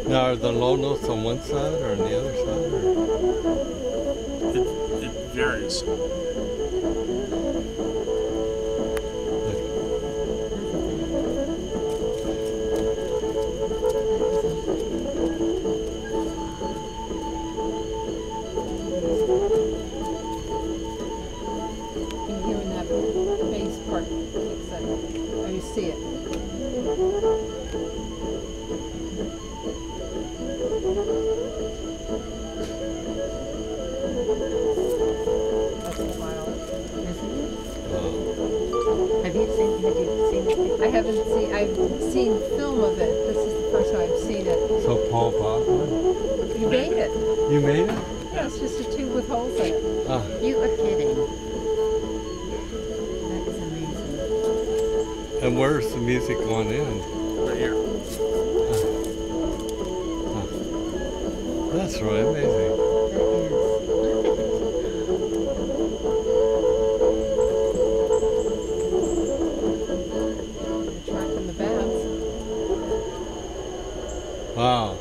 Now, are the low notes on one side or on the other side? It varies. You hear when that bass part kicks in, or you see it. That's wild, isn't it? Have you seen it? I haven't seen. I've seen film of it. This is the first time I've seen it. So Paul Bachman? You made it. You made it? Yeah, it's just a tube with holes in it. Ah, You are kidding. That is amazing. and where's the music going in? Right here. That's really amazing. That is. Attracting the bats. Wow.